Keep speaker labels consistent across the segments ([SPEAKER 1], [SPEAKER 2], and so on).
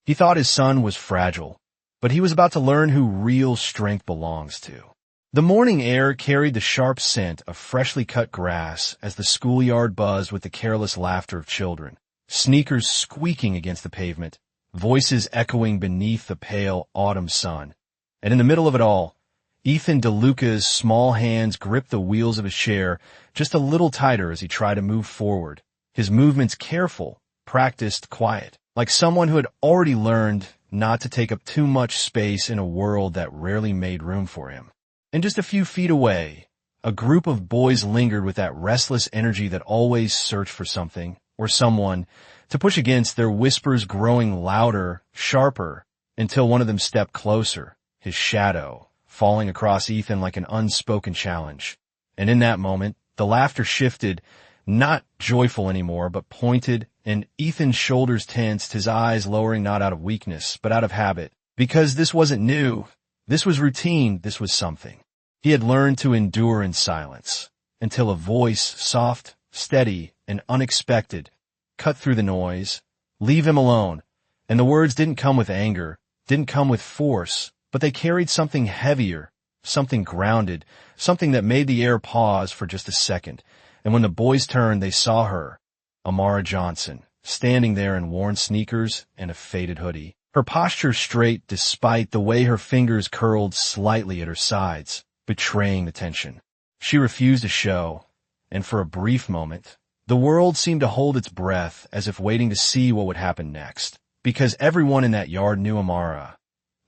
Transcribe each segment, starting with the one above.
[SPEAKER 1] He thought his son was fragile, but he was about to learn who real strength belongs to. The morning air carried the sharp scent of freshly cut grass as the schoolyard buzzed with the careless laughter of children, sneakers squeaking against the pavement, voices echoing beneath the pale autumn sun. And in the middle of it all, Ethan DeLuca's small hands gripped the wheels of his chair just a little tighter as he tried to move forward, his movements careful, practiced, quiet, like someone who had already learned not to take up too much space in a world that rarely made room for him. And just a few feet away, a group of boys lingered with that restless energy that always searched for something, or someone, to push against, their whispers growing louder, sharper, until one of them stepped closer, his shadow falling across Ethan like an unspoken challenge. And in that moment, the laughter shifted, not joyful anymore, but pointed, and Ethan's shoulders tensed, his eyes lowering not out of weakness, but out of habit. Because this wasn't new. This was routine. This was something. He had learned to endure in silence, until a voice, soft, steady, and unexpected, cut through the noise. Leave him alone. And the words didn't come with anger, didn't come with force, but they carried something heavier, something grounded, something that made the air pause for just a second. And when the boys turned, they saw her, Amara Johnson, standing there in worn sneakers and a faded hoodie. Her posture straight despite the way her fingers curled slightly at her sides, betraying the tension. She refused to show, and for a brief moment, the world seemed to hold its breath as if waiting to see what would happen next. Because everyone in that yard knew Amara,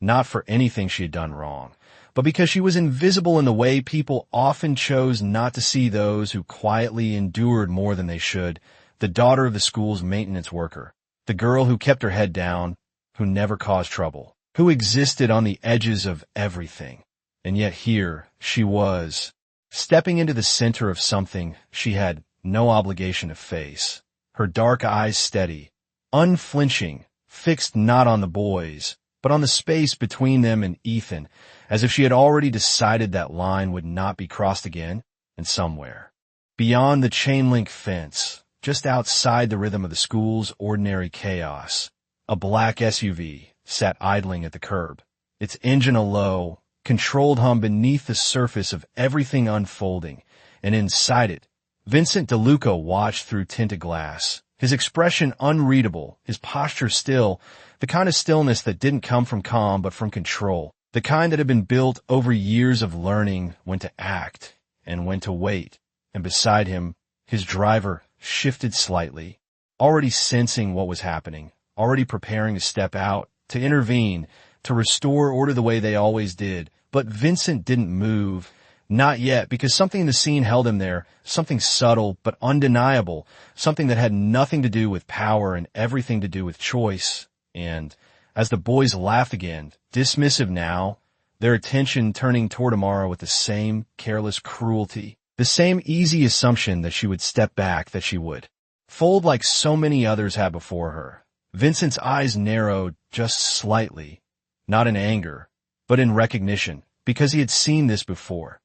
[SPEAKER 1] not for anything she had done wrong, but because she was invisible in the way people often chose not to see those who quietly endured more than they should, the daughter of the school's maintenance worker, the girl who kept her head down, who never caused trouble, who existed on the edges of everything. And yet here she was, stepping into the center of something she had no obligation to face, her dark eyes steady, unflinching, fixed not on the boys, but on the space between them and Ethan, as if she had already decided that line would not be crossed again, and somewhere, beyond the chain-link fence, just outside the rhythm of the school's ordinary chaos, a black SUV sat idling at the curb, its engine a low, controlled hum beneath the surface of everything unfolding, and inside it, Vincent DeLuca watched through tinted glass, his expression unreadable, his posture still, the kind of stillness that didn't come from calm but from control, the kind that had been built over years of learning when to act and when to wait. And beside him, his driver shifted slightly, already sensing what was happening, already preparing to step out, to intervene, to restore order the way they always did. But Vincent didn't move. Not yet, because something in the scene held him there, something subtle but undeniable, something that had nothing to do with power and everything to do with choice. And as the boys laughed again, dismissive now, their attention turning toward Amara with the same careless cruelty, the same easy assumption that she would step back, that she would fold like so many others had before her. Vincent's eyes narrowed just slightly, not in anger, but in recognition, because he had seen this before.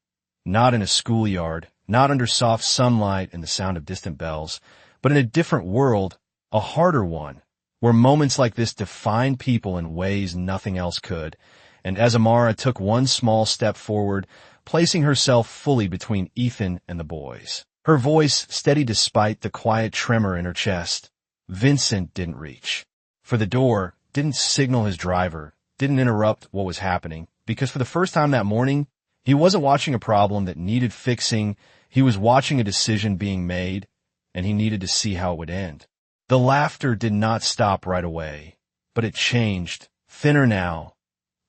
[SPEAKER 1] Not in a schoolyard, not under soft sunlight and the sound of distant bells, but in a different world, a harder one, where moments like this define people in ways nothing else could. And as Amara took one small step forward, placing herself fully between Ethan and the boys, her voice steady despite the quiet tremor in her chest, Vincent didn't reach for the door, didn't signal his driver, didn't interrupt what was happening, because for the first time that morning, he wasn't watching a problem that needed fixing. He was watching a decision being made, and he needed to see how it would end. The laughter did not stop right away, but it changed, thinner now,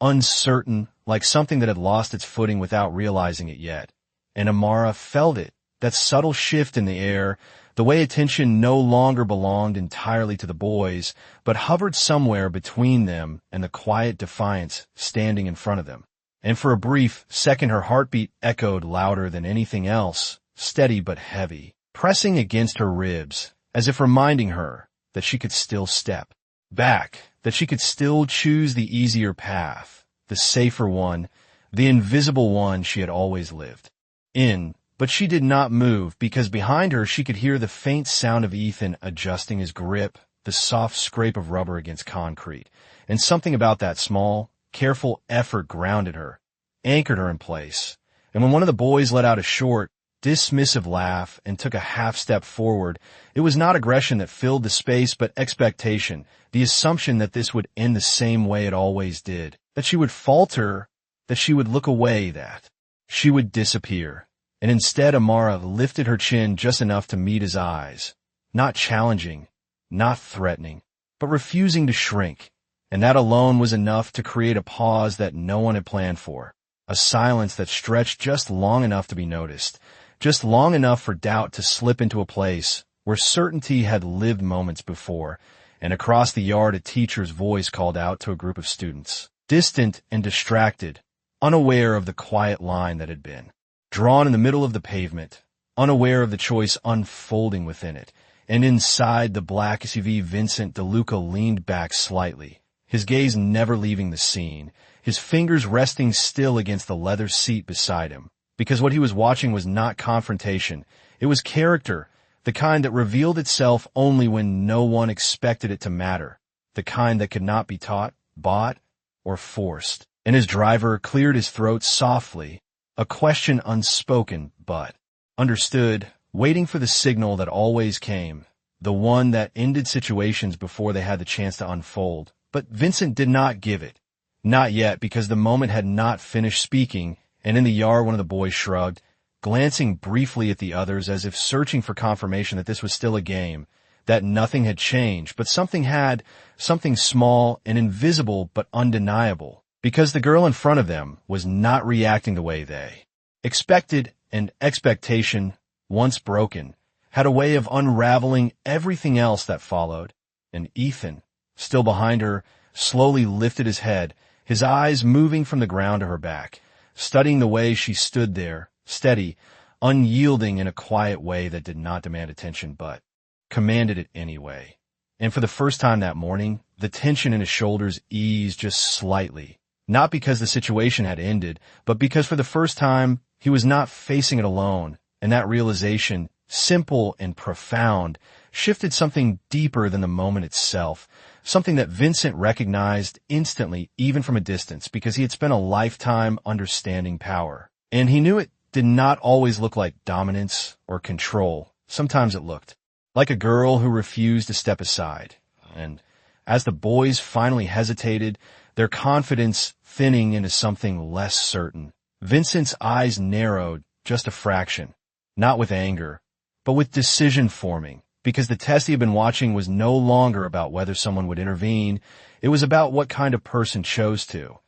[SPEAKER 1] uncertain, like something that had lost its footing without realizing it yet. And Amara felt it, that subtle shift in the air, the way attention no longer belonged entirely to the boys, but hovered somewhere between them and the quiet defiance standing in front of them. And for a brief second her heartbeat echoed louder than anything else, steady but heavy, pressing against her ribs, as if reminding her that she could still step back, that she could still choose the easier path, the safer one, the invisible one she had always lived in. But she did not move, because behind her she could hear the faint sound of Ethan adjusting his grip, the soft scrape of rubber against concrete, and something about that small, careful effort grounded her, anchored her in place. And when one of the boys let out a short, dismissive laugh and took a half-step forward, it was not aggression that filled the space but expectation, the assumption that this would end the same way it always did, that she would falter, that she would look away, that she would disappear. And instead Amara lifted her chin just enough to meet his eyes, not challenging, not threatening, but refusing to shrink. And that alone was enough to create a pause that no one had planned for, a silence that stretched just long enough to be noticed, just long enough for doubt to slip into a place where certainty had lived moments before. And across the yard a teacher's voice called out to a group of students, distant and distracted, unaware of the quiet line that had been drawn in the middle of the pavement, unaware of the choice unfolding within it. And inside the black SUV, Vincent DeLuca leaned back slightly, his gaze never leaving the scene, his fingers resting still against the leather seat beside him. Because what he was watching was not confrontation, it was character, the kind that revealed itself only when no one expected it to matter, the kind that could not be taught, bought, or forced. And his driver cleared his throat softly, a question unspoken but understood, waiting for the signal that always came, the one that ended situations before they had the chance to unfold. But Vincent did not give it. Not yet, because the moment had not finished speaking, and in the yard one of the boys shrugged, glancing briefly at the others as if searching for confirmation that this was still a game, that nothing had changed, but something had, something small and invisible but undeniable, because the girl in front of them was not reacting the way they expected, and expectation, once broken, had a way of unraveling everything else that followed. And Ethan, still behind her, slowly lifted his head, his eyes moving from the ground to her back, studying the way she stood there, steady, unyielding in a quiet way that did not demand attention but commanded it anyway. And for the first time that morning, the tension in his shoulders eased just slightly, not because the situation had ended, but because for the first time he was not facing it alone, and that realization, simple and profound, shifted something deeper than the moment itself, something that Vincent recognized instantly even from a distance because he had spent a lifetime understanding power. And he knew it did not always look like dominance or control. Sometimes it looked like a girl who refused to step aside. And as the boys finally hesitated, their confidence thinning into something less certain, Vincent's eyes narrowed just a fraction, not with anger, but with decision forming, because the test he had been watching was no longer about whether someone would intervene. It was about what kind of person chose to.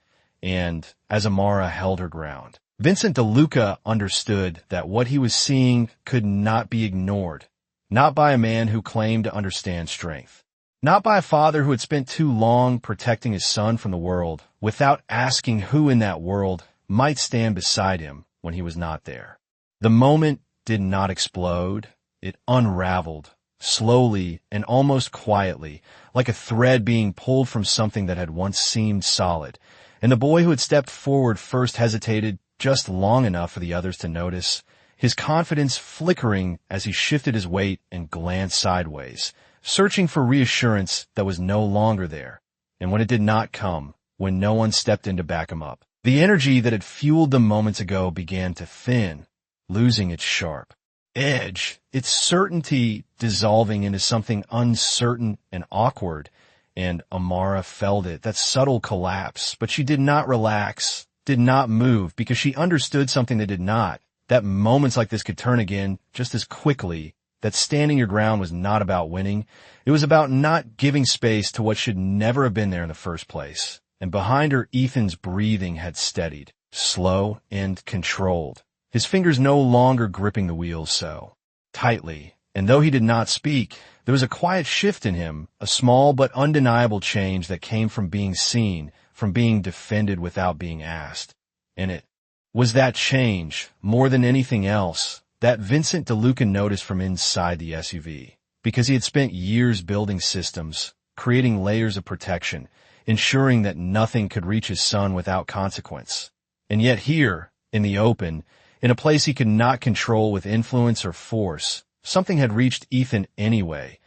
[SPEAKER 1] And as Amara held her ground, Vincent DeLuca understood that what he was seeing could not be ignored, not by a man who claimed to understand strength, not by a father who had spent too long protecting his son from the world without asking who in that world might stand beside him when he was not there. The moment did not explode. It unraveled, slowly and almost quietly, like a thread being pulled from something that had once seemed solid. And the boy who had stepped forward first hesitated just long enough for the others to notice, his confidence flickering as he shifted his weight and glanced sideways, searching for reassurance that was no longer there. And when it did not come, when no one stepped in to back him up, the energy that had fueled them moments ago began to thin, losing its sharp edge, its certainty dissolving into something uncertain and awkward. And Amara felt it, that subtle collapse, but she did not relax, did not move, because she understood something that did not, that moments like this could turn again just as quickly, that standing your ground was not about winning. It was about not giving space to what should never have been there in the first place. And behind her, Ethan's breathing had steadied, slow and controlled, his fingers no longer gripping the wheels so tightly. And though he did not speak, there was a quiet shift in him, a small but undeniable change that came from being seen, from being defended without being asked. And it was that change, more than anything else, that Vincent DeLuca noticed from inside the SUV, because he had spent years building systems, creating layers of protection, ensuring that nothing could reach his son without consequence. And yet here, in the open, in a place he could not control with influence or force, something had reached Ethan anyway,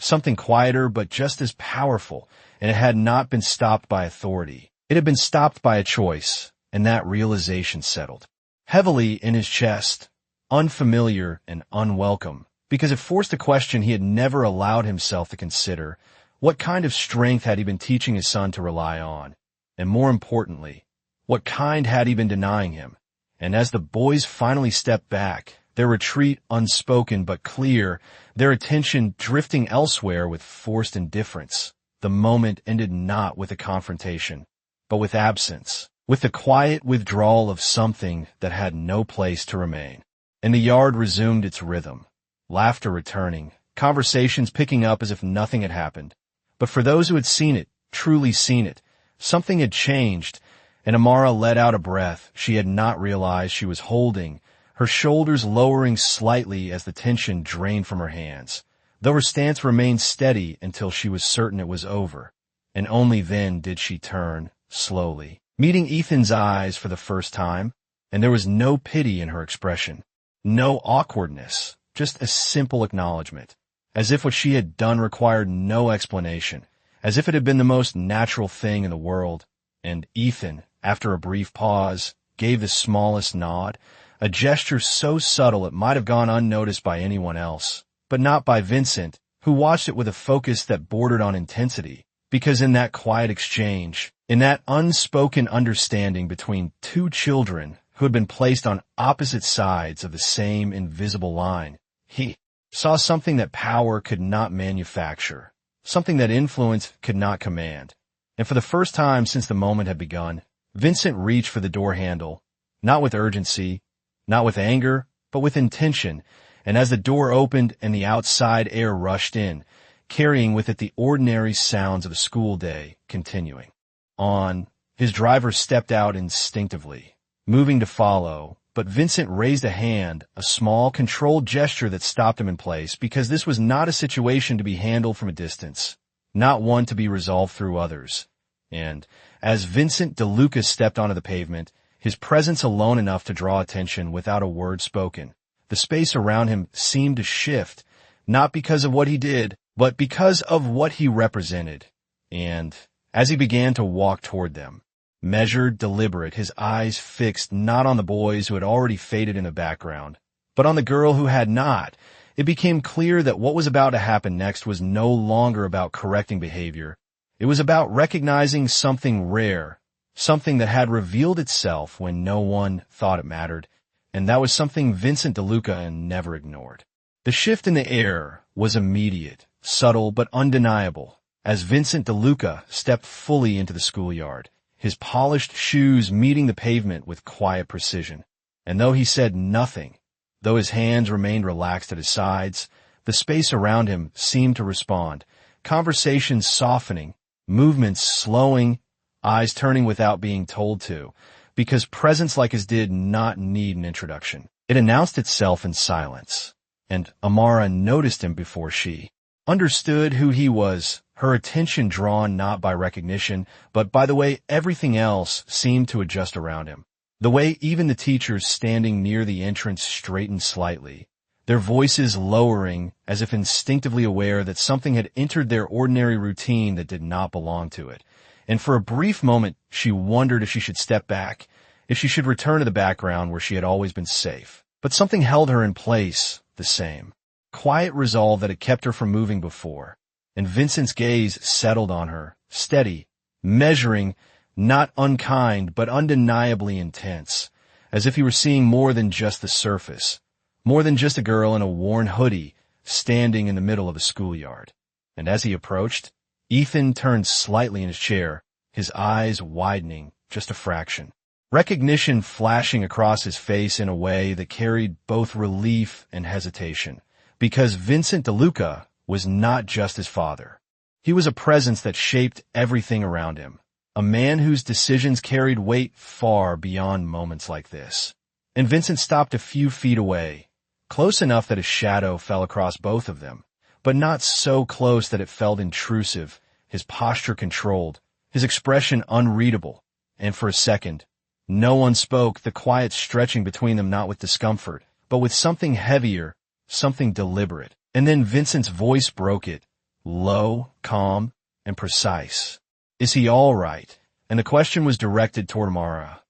[SPEAKER 1] something quieter but just as powerful, and it had not been stopped by authority. It had been stopped by a choice, and that realization settled heavily in his chest, unfamiliar and unwelcome, because it forced a question he had never allowed himself to consider. What kind of strength had he been teaching his son to rely on? And more importantly, what kind had he been denying him? And as the boys finally stepped back, their retreat unspoken but clear, their attention drifting elsewhere with forced indifference, the moment ended not with a confrontation, but with absence, with the quiet withdrawal of something that had no place to remain. And the yard resumed its rhythm, laughter returning, conversations picking up as if nothing had happened. But for those who had seen it, truly seen it, something had changed, and Amara let out a breath she had not realized she was holding, her shoulders lowering slightly as the tension drained from her hands, though her stance remained steady until she was certain it was over. And only then did she turn, slowly, meeting Ethan's eyes for the first time, and there was no pity in her expression, no awkwardness, just a simple acknowledgement, as if what she had done required no explanation, as if it had been the most natural thing in the world. And Ethan, after a brief pause, gave the smallest nod, a gesture so subtle it might have gone unnoticed by anyone else, but not by Vincent, who watched it with a focus that bordered on intensity, because in that quiet exchange, in that unspoken understanding between two children who had been placed on opposite sides of the same invisible line, he saw something that power could not manufacture, something that influence could not command. And for the first time since the moment had begun, Vincent reached for the door handle, not with urgency, not with anger, but with intention, and as the door opened and the outside air rushed in, carrying with it the ordinary sounds of a school day continuing on, his driver stepped out instinctively, moving to follow, but Vincent raised a hand, a small, controlled gesture that stopped him in place, because this was not a situation to be handled from a distance, not one to be resolved through others. And as Vincent DeLuca stepped onto the pavement, his presence alone enough to draw attention without a word spoken, the space around him seemed to shift, not because of what he did, but because of what he represented. And as he began to walk toward them, measured, deliberate, his eyes fixed not on the boys who had already faded in the background, but on the girl who had not, it became clear that what was about to happen next was no longer about correcting behavior. It was about recognizing something rare, something that had revealed itself when no one thought it mattered, and that was something Vincent DeLuca never ignored. The shift in the air was immediate, subtle, but undeniable, as Vincent DeLuca stepped fully into the schoolyard, his polished shoes meeting the pavement with quiet precision. And though he said nothing, though his hands remained relaxed at his sides, the space around him seemed to respond, conversations softening, movements slowing, eyes turning without being told to, because presence like his did not need an introduction. It announced itself in silence, and Amara noticed him before she understood who he was, her attention drawn not by recognition, but by the way everything else seemed to adjust around him. The way even the teachers standing near the entrance straightened slightly, their voices lowering as if instinctively aware that something had entered their ordinary routine that did not belong to it. And for a brief moment, she wondered if she should step back, if she should return to the background where she had always been safe. But something held her in place, the same quiet resolve that had kept her from moving before. And Vincent's gaze settled on her, steady, measuring, not unkind, but undeniably intense, as if he were seeing more than just the surface, more than just a girl in a worn hoodie standing in the middle of a schoolyard. And as he approached, Ethan turned slightly in his chair, his eyes widening just a fraction, recognition flashing across his face in a way that carried both relief and hesitation, because Vincent DeLuca was not just his father. He was a presence that shaped everything around him, a man whose decisions carried weight far beyond moments like this. And Vincent stopped a few feet away, close enough that his shadow fell across both of them, but not so close that it felt intrusive, his posture controlled, his expression unreadable. And for a second, no one spoke, the quiet stretching between them not with discomfort, but with something heavier, something deliberate. And then Vincent's voice broke it, low, calm, and precise. Is he all right? And the question was directed toward Amara.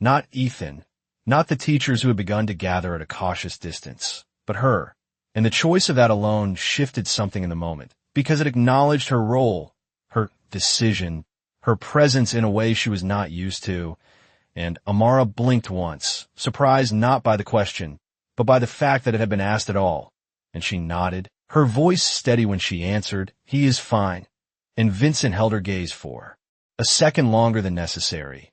[SPEAKER 1] Not Ethan, not the teachers who had begun to gather at a cautious distance, but her. And the choice of that alone shifted something in the moment, because it acknowledged her role, her decision, her presence in a way she was not used to. And Amara blinked once, surprised not by the question, but by the fact that it had been asked at all. And she nodded, her voice steady when she answered, "He is fine." And Vincent held her gaze for a second longer than necessary,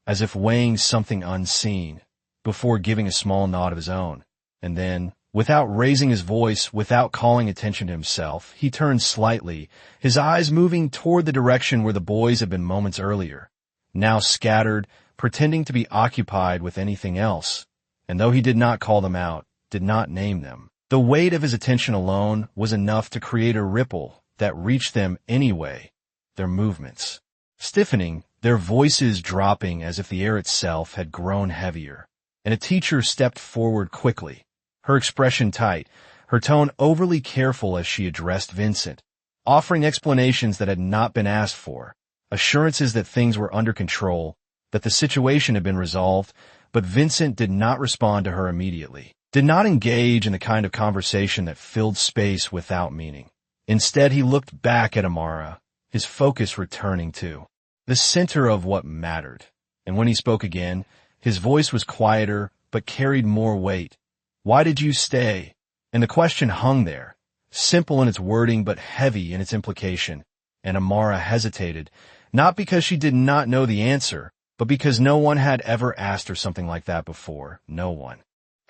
[SPEAKER 1] as if weighing something unseen, before giving a small nod of his own. And then, without raising his voice, without calling attention to himself, he turned slightly, his eyes moving toward the direction where the boys had been moments earlier, now scattered, pretending to be occupied with anything else. And though he did not call them out, did not name them, the weight of his attention alone was enough to create a ripple that reached them anyway, their movements stiffening, their voices dropping as if the air itself had grown heavier. And a teacher stepped forward quickly, her expression tight, her tone overly careful as she addressed Vincent, offering explanations that had not been asked for, assurances that things were under control, that the situation had been resolved. But Vincent did not respond to her immediately, did not engage in the kind of conversation that filled space without meaning. Instead, he looked back at Amara, his focus returning to the center of what mattered. And when he spoke again, his voice was quieter but carried more weight. "Why did you stay?" And the question hung there, simple in its wording but heavy in its implication. And Amara hesitated, not because she did not know the answer, but because no one had ever asked her something like that before. No one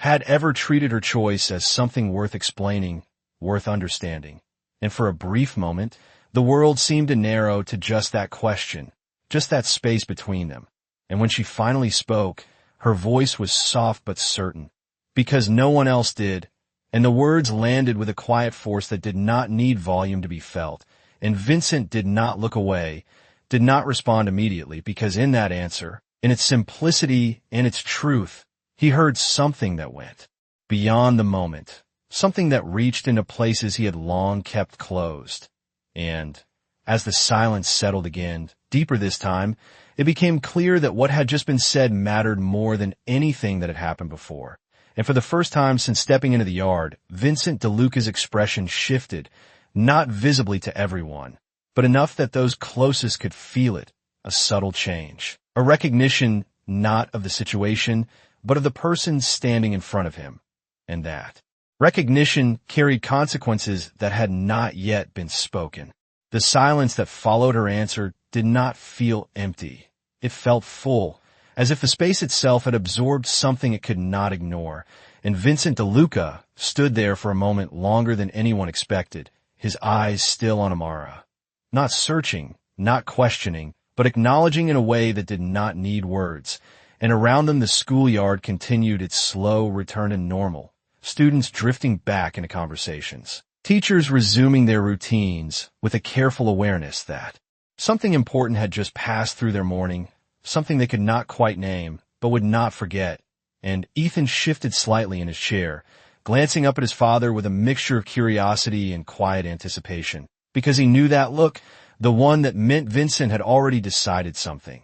[SPEAKER 1] had ever treated her choice as something worth explaining, worth understanding. And for a brief moment, the world seemed to narrow to just that question, just that space between them. And when she finally spoke, her voice was soft but certain, because no one else did, and the words landed with a quiet force that did not need volume to be felt. And Vincent did not look away, did not respond immediately, because in that answer, in its simplicity, in its truth, he heard something that went beyond the moment, something that reached into places he had long kept closed. And as the silence settled again, deeper this time, it became clear that what had just been said mattered more than anything that had happened before. And for the first time since stepping into the yard, Vincent DeLuca's expression shifted, not visibly to everyone, but enough that those closest could feel it, a subtle change, a recognition not of the situation, but of the person standing in front of him. And that recognition carried consequences that had not yet been spoken. The silence that followed her answer did not feel empty. It felt full, as if the space itself had absorbed something it could not ignore. And Vincent DeLuca stood there for a moment longer than anyone expected, his eyes still on Amara. Not searching, not questioning, but acknowledging in a way that did not need words. And around them the schoolyard continued its slow return to normal, students drifting back into conversations, teachers resuming their routines with a careful awareness that something important had just passed through their morning, something they could not quite name, but would not forget. And Ethan shifted slightly in his chair, glancing up at his father with a mixture of curiosity and quiet anticipation, because he knew that look, the one that meant Vincent had already decided something,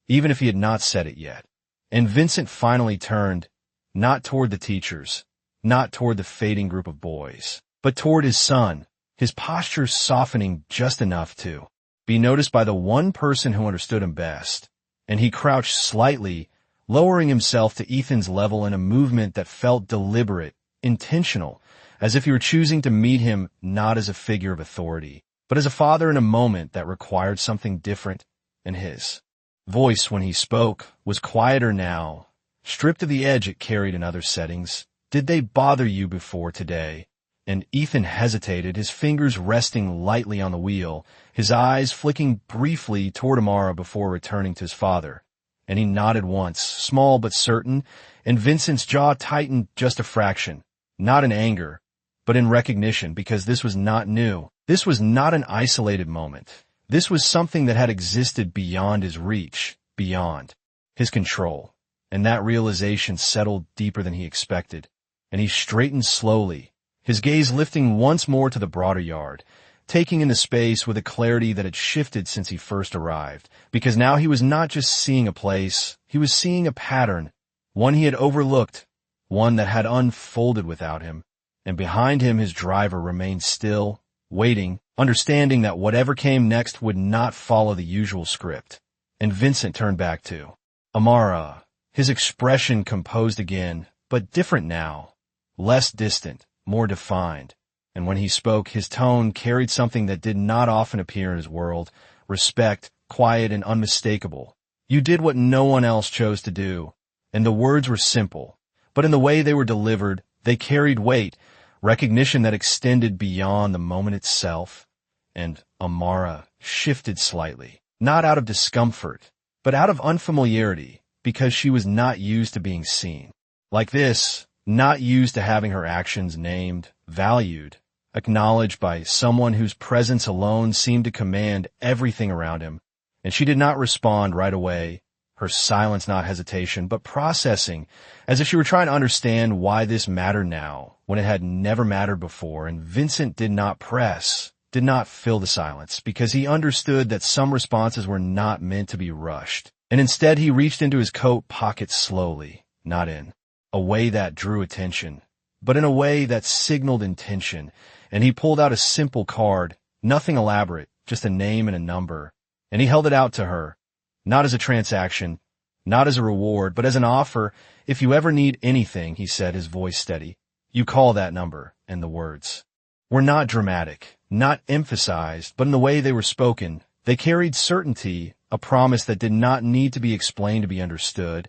[SPEAKER 1] even if he had not said it yet. And Vincent finally turned, not toward the teachers, not toward the fading group of boys, but toward his son, his posture softening just enough to be noticed by the one person who understood him best. And he crouched slightly, lowering himself to Ethan's level in a movement that felt deliberate, intentional, as if he were choosing to meet him not as a figure of authority, but as a father in a moment that required something different. And his voice, when he spoke, was quieter now, stripped of the edge it carried in other settings. "Did they bother you before today?" And Ethan hesitated, his fingers resting lightly on the wheel, his eyes flicking briefly toward Amara before returning to his father. And he nodded once, small but certain, and Vincent's jaw tightened just a fraction, not in anger, but in recognition, because this was not new. This was not an isolated moment. This was something that had existed beyond his reach, beyond his control. And that realization settled deeper than he expected. And he straightened slowly, his gaze lifting once more to the broader yard, taking in the space with a clarity that had shifted since he first arrived, because now he was not just seeing a place, he was seeing a pattern, one he had overlooked, one that had unfolded without him, and behind him his driver remained still, waiting, understanding that whatever came next would not follow the usual script. And Vincent turned back to Amara, his expression composed again, but different now, less distant, more defined. And when he spoke, his tone carried something that did not often appear in his world, respect, quiet and unmistakable. You did what no one else chose to do, and the words were simple, but in the way they were delivered, they carried weight, recognition that extended beyond the moment itself. And Amara shifted slightly, not out of discomfort, but out of unfamiliarity, because she was not used to being seen. Like this, not used to having her actions named, valued, acknowledged by someone whose presence alone seemed to command everything around him. And she did not respond right away, her silence not hesitation, but processing, as if she were trying to understand why this mattered now, when it had never mattered before. And Vincent did not press, did not fill the silence, because he understood that some responses were not meant to be rushed. And instead he reached into his coat pocket slowly, not in a way that drew attention, but in a way that signaled intention. And he pulled out a simple card, nothing elaborate, just a name and a number. And he held it out to her, not as a transaction, not as a reward, but as an offer. If you ever need anything, he said, his voice steady, you call that number. And the words were not dramatic, not emphasized, but in the way they were spoken, they carried certainty, a promise that did not need to be explained to be understood.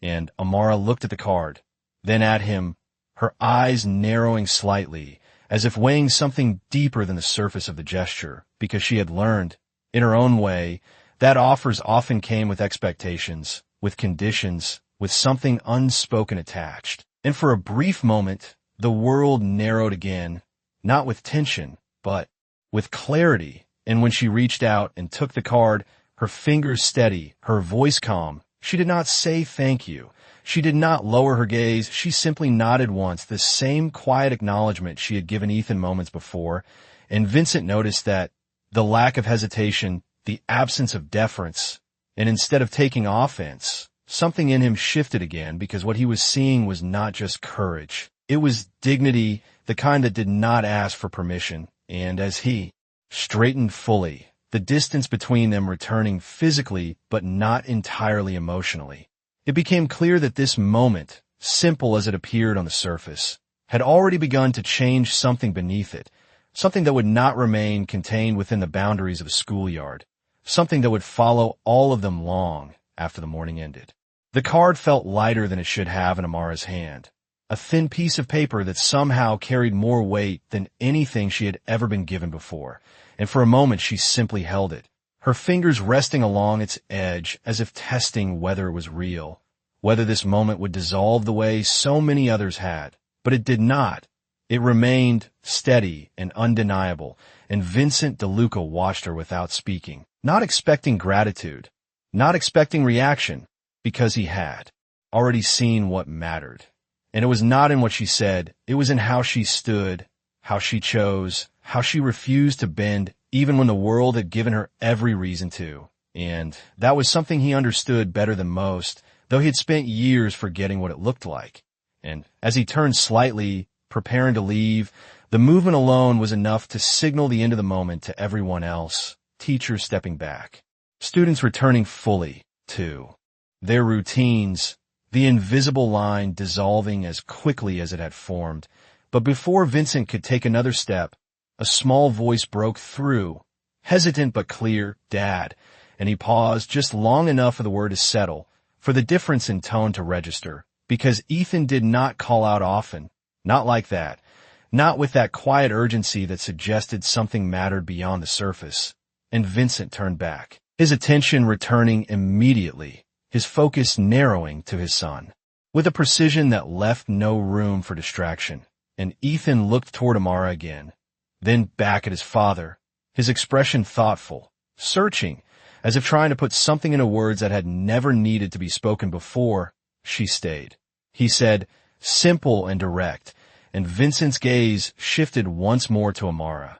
[SPEAKER 1] And Amara looked at the card, then at him, her eyes narrowing slightly, as if weighing something deeper than the surface of the gesture, because she had learned, in her own way, that offers often came with expectations, with conditions, with something unspoken attached. And for a brief moment, the world narrowed again, not with tension, but with clarity. And when she reached out and took the card, her fingers steady, her voice calm, she did not say thank you. She did not lower her gaze. She simply nodded once, the same quiet acknowledgement she had given Ethan moments before. And Vincent noticed that the lack of hesitation, the absence of deference, and instead of taking offense, something in him shifted again, because what he was seeing was not just courage. It was dignity, the kind that did not ask for permission. And as he straightened fully, the distance between them returning physically but not entirely emotionally, it became clear that this moment, simple as it appeared on the surface, had already begun to change something beneath it, something that would not remain contained within the boundaries of a schoolyard, something that would follow all of them long after the morning ended. The card felt lighter than it should have in Amara's hand, a thin piece of paper that somehow carried more weight than anything she had ever been given before. And for a moment she simply held it, her fingers resting along its edge as if testing whether it was real, whether this moment would dissolve the way so many others had. But it did not. It remained steady and undeniable, and Vincent DeLuca watched her without speaking, not expecting gratitude, not expecting reaction, because he had already seen what mattered. And it was not in what she said, it was in how she stood, how she chose, how she refused to bend even when the world had given her every reason to. And that was something he understood better than most, though he had spent years forgetting what it looked like. And as he turned slightly, preparing to leave, the movement alone was enough to signal the end of the moment to everyone else, teachers stepping back, students returning fully to their routines, the invisible line dissolving as quickly as it had formed. But before Vincent could take another step, a small voice broke through, hesitant but clear, "Dad," and he paused just long enough for the word to settle, for the difference in tone to register, because Ethan did not call out often, not like that, not with that quiet urgency that suggested something mattered beyond the surface. And Vincent turned back, his attention returning immediately, his focus narrowing to his son, with a precision that left no room for distraction. And Ethan looked toward Amara again, then back at his father, his expression thoughtful, searching, as if trying to put something into words that had never needed to be spoken before. She stayed. He said, simple and direct, and Vincent's gaze shifted once more to Amara.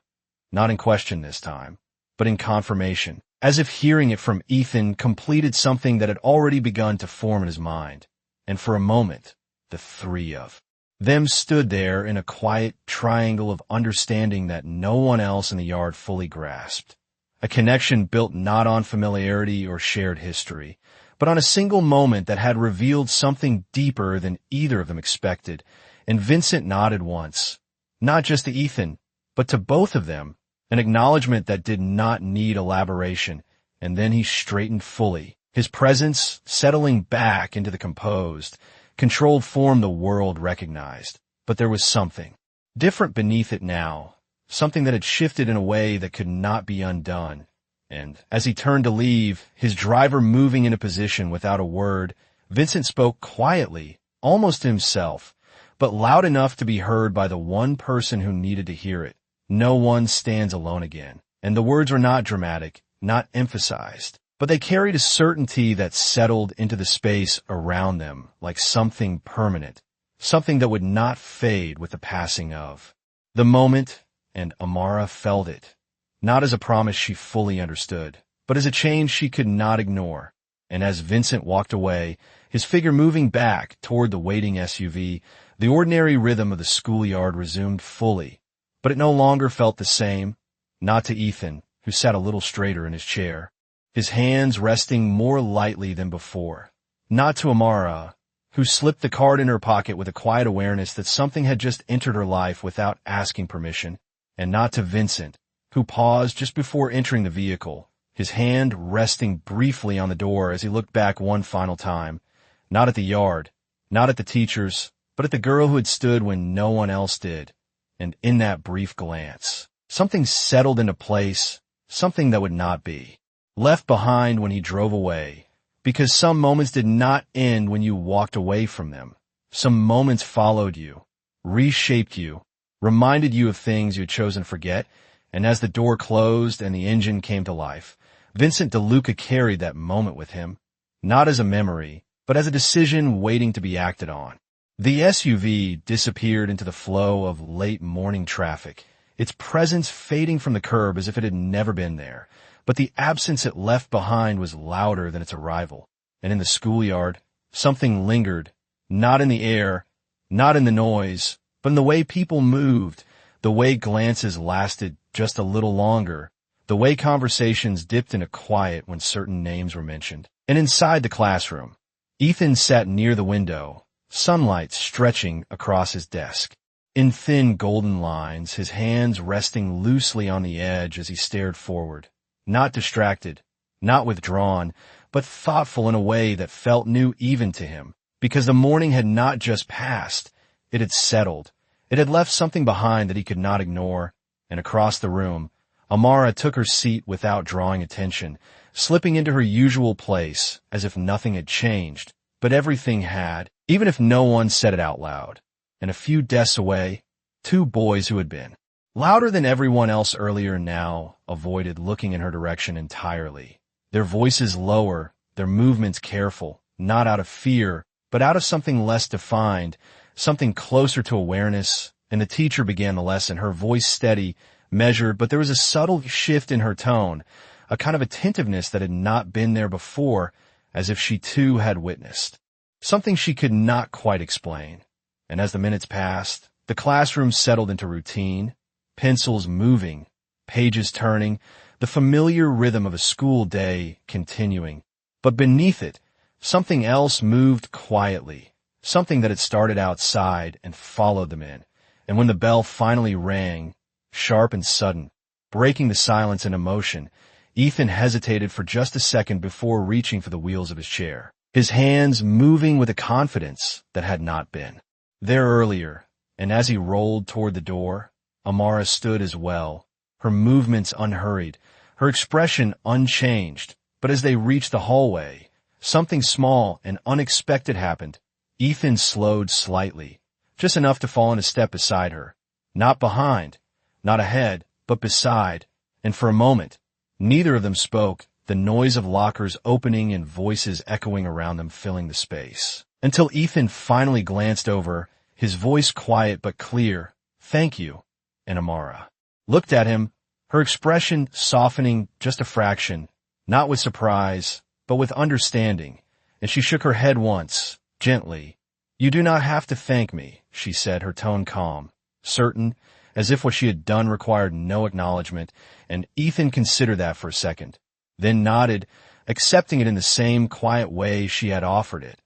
[SPEAKER 1] not in question this time, but in confirmation, as if hearing it from Ethan completed something that had already begun to form in his mind. And for a moment, the three of them stood there in a quiet triangle of understanding that no one else in the yard fully grasped. A connection built not on familiarity or shared history, but on a single moment that had revealed something deeper than either of them expected. And Vincent nodded once, not just to Ethan, but to both of them, an acknowledgement that did not need elaboration, and then he straightened fully, his presence settling back into the composed, controlled form the world recognized. But there was something different beneath it now, something that had shifted in a way that could not be undone. And as he turned to leave, his driver moving into position without a word, Vincent spoke quietly, almost to himself, but loud enough to be heard by the one person who needed to hear it. No one stands alone again. And the words were not dramatic, not emphasized, but they carried a certainty that settled into the space around them like something permanent, something that would not fade with the passing of the moment. And Amara felt it, not as a promise she fully understood, but as a change she could not ignore. And as Vincent walked away, his figure moving back toward the waiting SUV, the ordinary rhythm of the schoolyard resumed fully. But it no longer felt the same, not to Ethan, who sat a little straighter in his chair, his hands resting more lightly than before. Not to Amara, who slipped the card in her pocket with a quiet awareness that something had just entered her life without asking permission. And not to Vincent, who paused just before entering the vehicle, his hand resting briefly on the door as he looked back one final time, not at the yard, not at the teachers, but at the girl who had stood when no one else did. And in that brief glance, something settled into place, something that would not be left behind when he drove away, because some moments did not end when you walked away from them. Some moments followed you, reshaped you, reminded you of things you had chosen to forget, and as the door closed and the engine came to life, Vincent DeLuca carried that moment with him, not as a memory, but as a decision waiting to be acted on. The SUV disappeared into the flow of late morning traffic, its presence fading from the curb as if it had never been there, but the absence it left behind was louder than its arrival. And in the schoolyard, something lingered, not in the air, not in the noise, but in the way people moved, the way glances lasted just a little longer, the way conversations dipped into quiet when certain names were mentioned. And inside the classroom, Ethan sat near the window, sunlight stretching across his desk. In thin golden lines, his hands resting loosely on the edge as he stared forward, not distracted, not withdrawn, but thoughtful in a way that felt new even to him, because the morning had not just passed. It had settled. It had left something behind that he could not ignore. And across the room, Amara took her seat without drawing attention, slipping into her usual place as if nothing had changed. But everything had, even if no one said it out loud. And a few desks away, two boys who had been louder than everyone else earlier now avoided looking in her direction entirely. Their voices lower, their movements careful, not out of fear, but out of something less defined, something closer to awareness. And the teacher began the lesson, her voice steady, measured, but there was a subtle shift in her tone, a kind of attentiveness that had not been there before, as if she too had witnessed something she could not quite explain. And as the minutes passed, the classroom settled into routine, pencils moving, pages turning, the familiar rhythm of a school day continuing. But beneath it, something else moved quietly, something that had started outside and followed them in. And when the bell finally rang, sharp and sudden, breaking the silence and emotion, Ethan hesitated for just a second before reaching for the wheels of his chair, his hands moving with a confidence that had not been there earlier. And as he rolled toward the door, Amara stood as well, her movements unhurried, her expression unchanged. But as they reached the hallway, something small and unexpected happened. Ethan slowed slightly, just enough to fall in a step beside her. Not behind, not ahead, but beside. And for a moment, neither of them spoke, the noise of lockers opening and voices echoing around them filling the space. Until Ethan finally glanced over, his voice quiet but clear, "Thank you." And Amara looked at him, her expression softening just a fraction, not with surprise, but with understanding, and she shook her head once, gently. "You do not have to thank me," she said, her tone calm, certain, as if what she had done required no acknowledgement, and Ethan considered that for a second, then nodded, accepting it in the same quiet way she had offered it.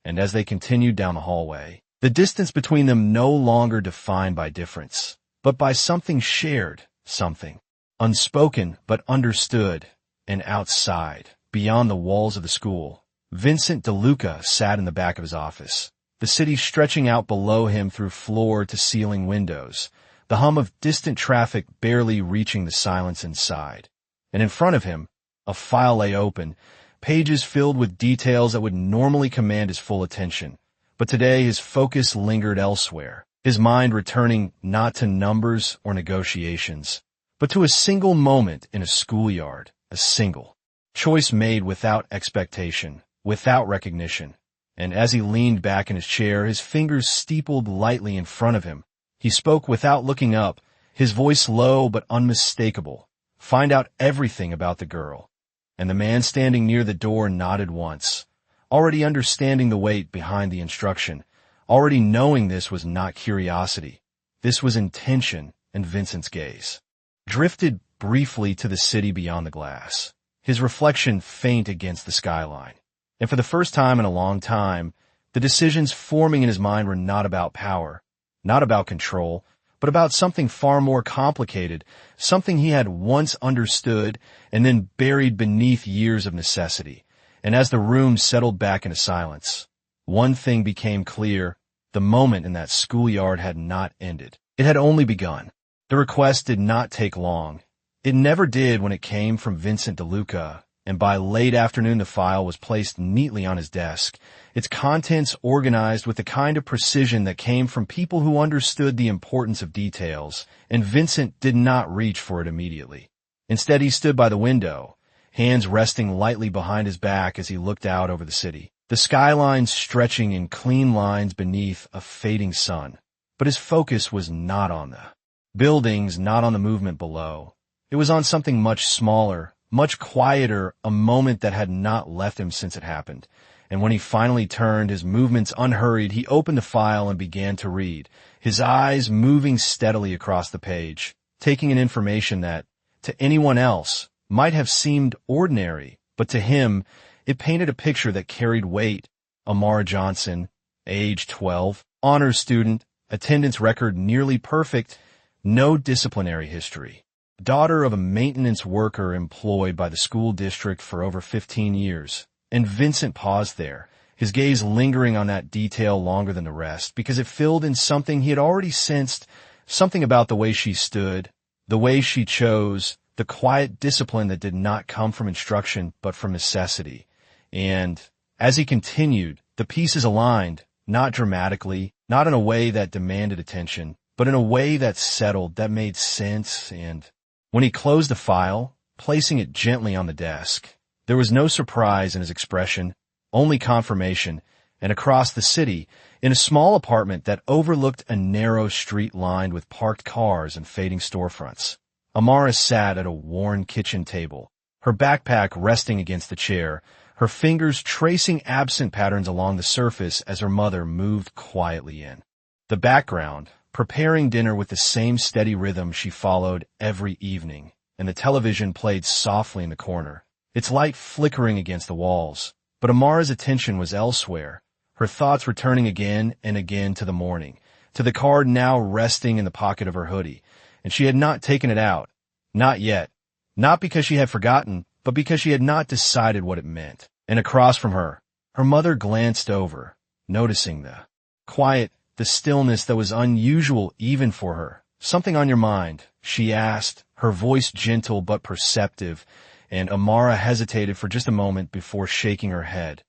[SPEAKER 1] And as they continued down the hallway, the distance between them no longer defined by difference, but by something shared, something unspoken but understood, and outside, beyond the walls of the school, Vincent DeLuca sat in the back of his office, the city stretching out below him through floor-to-ceiling windows, the hum of distant traffic barely reaching the silence inside. And in front of him, a file lay open, pages filled with details that would normally command his full attention. But today his focus lingered elsewhere, his mind returning not to numbers or negotiations, but to a single moment in a schoolyard, a single choice made without expectation, without recognition. And as he leaned back in his chair, his fingers steepled lightly in front of him, he spoke without looking up, his voice low but unmistakable. "Find out everything about the girl." And the man standing near the door nodded once, already understanding the weight behind the instruction, already knowing this was not curiosity. This was intention, and Vincent's gaze drifted briefly to the city beyond the glass, his reflection faint against the skyline. And for the first time in a long time, the decisions forming in his mind were not about power, not about control, but about something far more complicated, something he had once understood and then buried beneath years of necessity. And as the room settled back into silence, one thing became clear: the moment in that schoolyard had not ended. It had only begun. The request did not take long. It never did when it came from Vincent DeLuca, and by late afternoon the file was placed neatly on his desk, its contents organized with the kind of precision that came from people who understood the importance of details, and Vincent did not reach for it immediately. Instead, he stood by the window, hands resting lightly behind his back as he looked out over the city, the skyline stretching in clean lines beneath a fading sun. But his focus was not on the buildings, not on the movement below. It was on something much smaller, much quieter, a moment that had not left him since it happened. And when he finally turned, his movements unhurried, he opened the file and began to read, his eyes moving steadily across the page, taking in information that, to anyone else, might have seemed ordinary, but to him, it painted a picture that carried weight. Amara Johnson, age 12, honors student, attendance record nearly perfect, no disciplinary history. Daughter of a maintenance worker employed by the school district for over 15 years. And Vincent paused there, his gaze lingering on that detail longer than the rest, because it filled in something he had already sensed, something about the way she stood, the way she chose, the quiet discipline that did not come from instruction but from necessity. And as he continued, the pieces aligned, not dramatically, not in a way that demanded attention, but in a way that settled, that made sense. And when he closed the file, placing it gently on the desk, there was no surprise in his expression, only confirmation. And across the city, in a small apartment that overlooked a narrow street lined with parked cars and fading storefronts, Amara sat at a worn kitchen table, her backpack resting against the chair, her fingers tracing absent patterns along the surface as her mother moved quietly in the background, preparing dinner with the same steady rhythm she followed every evening, and the television played softly in the corner, its light flickering against the walls. But Amara's attention was elsewhere, her thoughts returning again and again to the morning, to the card now resting in the pocket of her hoodie, and she had not taken it out. Not yet. Not because she had forgotten, but because she had not decided what it meant. And across from her, her mother glanced over, noticing the quiet, the stillness that was unusual even for her. "Something on your mind?" she asked, her voice gentle but perceptive, and Amara hesitated for just a moment before shaking her head,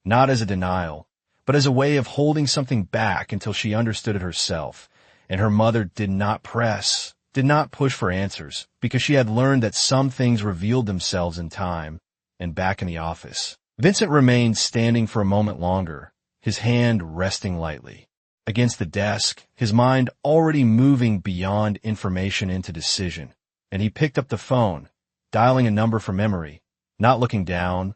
[SPEAKER 1] not as a denial, but as a way of holding something back until she understood it herself. And her mother did not press, did not push for answers, because she had learned that some things revealed themselves in time. And back in the office, Vincent remained standing for a moment longer, his hand resting lightly against the desk, his mind already moving beyond information into decision. and he picked up the phone, dialing a number from memory, not looking down,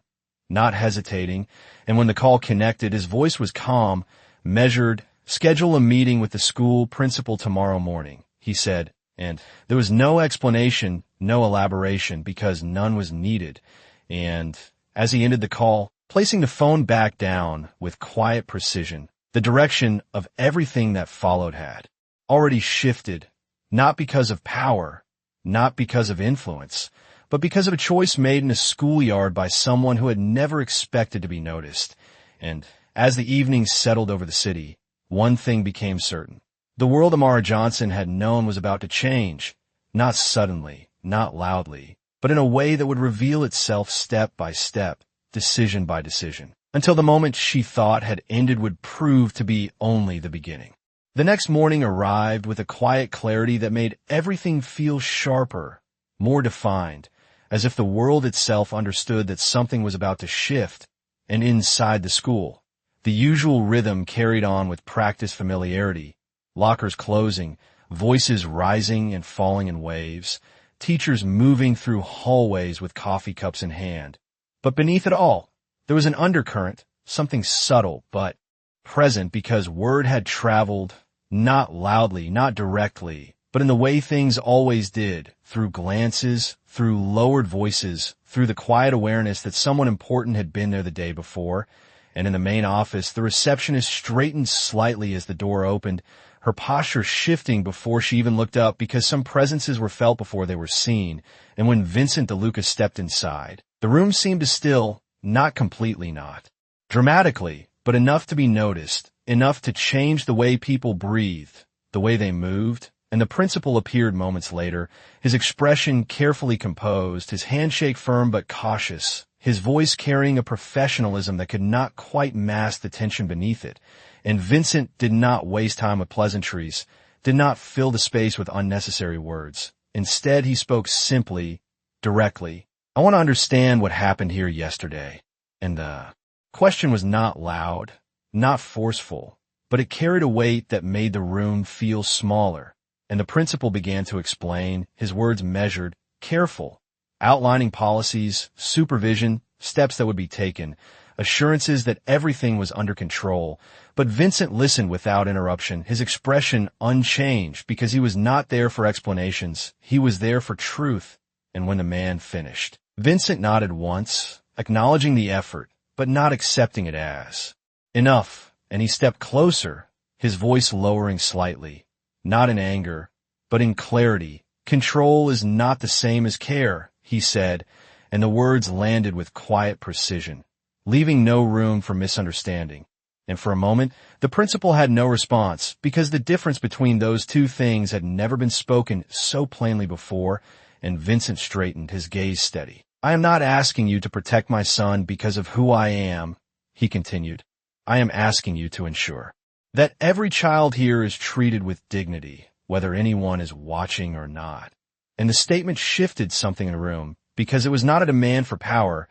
[SPEAKER 1] not hesitating, and when the call connected, his voice was calm, measured. "Schedule a meeting with the school principal tomorrow morning," he said, and there was no explanation, no elaboration, because none was needed. And as he ended the call, placing the phone back down with quiet precision, the direction of everything that followed had already shifted, not because of power, not because of influence, but because of a choice made in a schoolyard by someone who had never expected to be noticed. And as the evening settled over the city, one thing became certain. The world Amara Johnson had known was about to change, not suddenly, not loudly, but in a way that would reveal itself step by step, decision by decision, until the moment she thought had ended would prove to be only the beginning. The next morning arrived with a quiet clarity that made everything feel sharper, more defined, as if the world itself understood that something was about to shift. And inside the school, the usual rhythm carried on with practiced familiarity, lockers closing, voices rising and falling in waves, teachers moving through hallways with coffee cups in hand. But beneath it all, there was an undercurrent, something subtle but present, because word had traveled, not loudly, not directly, but in the way things always did, through glances, through lowered voices, through the quiet awareness that someone important had been there the day before. And in the main office, the receptionist straightened slightly as the door opened, her posture shifting before she even looked up, because some presences were felt before they were seen. And when Vincent DeLuca stepped inside, the room seemed to still, not completely not, dramatically, but enough to be noticed, enough to change the way people breathed, the way they moved. And the principal appeared moments later, his expression carefully composed, his handshake firm but cautious, his voice carrying a professionalism that could not quite mask the tension beneath it. And Vincent did not waste time with pleasantries, did not fill the space with unnecessary words. Instead, he spoke simply, directly. "I want to understand what happened here yesterday." And the question was not loud, not forceful, but it carried a weight that made the room feel smaller. And the principal began to explain, his words measured, careful, outlining policies, supervision, steps that would be taken, assurances that everything was under control. But Vincent listened without interruption, his expression unchanged, because he was not there for explanations. He was there for truth. And when the man finished, Vincent nodded once, acknowledging the effort, but not accepting it as enough. And he stepped closer, his voice lowering slightly. Not in anger, but in clarity. "Control is not the same as care," he said, and the words landed with quiet precision, leaving no room for misunderstanding. And for a moment, the principal had no response, because the difference between those two things had never been spoken so plainly before. And Vincent straightened, his gaze steady. "I am not asking you to protect my son because of who I am," he continued. "I am asking you to ensure that every child here is treated with dignity, whether anyone is watching or not." And the statement shifted something in the room, because it was not a demand for power,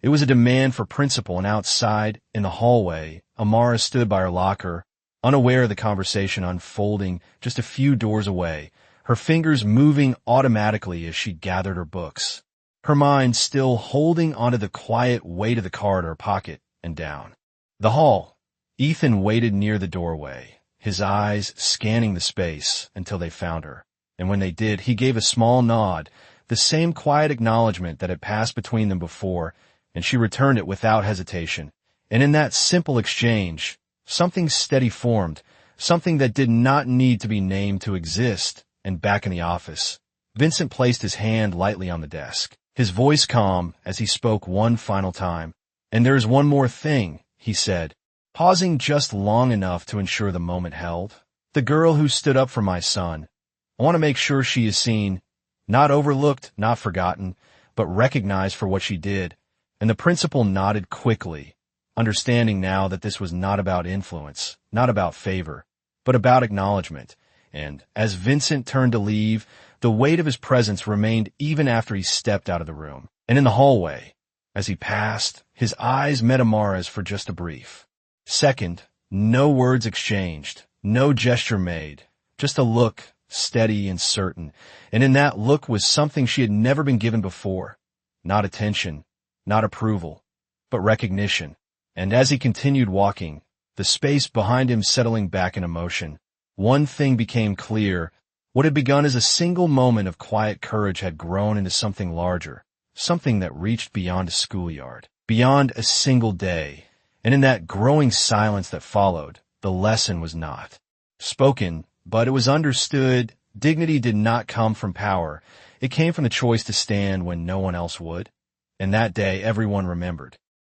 [SPEAKER 1] it was a demand for principle. And outside, in the hallway, Amara stood by her locker, unaware of the conversation unfolding just a few doors away, her fingers moving automatically as she gathered her books, her mind still holding onto the quiet weight of the card in her pocket. And down the hall, Ethan waited near the doorway, his eyes scanning the space until they found her. And when they did, he gave a small nod, the same quiet acknowledgement that had passed between them before, and she returned it without hesitation. And in that simple exchange, something steady formed, something that did not need to be named to exist. And back in the office, Vincent placed his hand lightly on the desk, his voice calm as he spoke one final time. "And there's one more thing," he said, pausing just long enough to ensure the moment held. "The girl who stood up for my son. I want to make sure she is seen, not overlooked, not forgotten, but recognized for what she did." And the principal nodded quickly, understanding now that this was not about influence, not about favor, but about acknowledgement. And as Vincent turned to leave, the weight of his presence remained even after he stepped out of the room. And in the hallway, as he passed, his eyes met Amara's for just a brief second. No words exchanged, no gesture made, just a look, steady and certain, and in that look was something she had never been given before. Not attention, not approval, but recognition. And as he continued walking, the space behind him settling back into motion, one thing became clear. What had begun as a single moment of quiet courage had grown into something larger, something that reached beyond a schoolyard, beyond a single day. And in that growing silence that followed, the lesson was not spoken, but it was understood. Dignity did not come from power. It came from the choice to stand when no one else would. And that day, everyone remembered.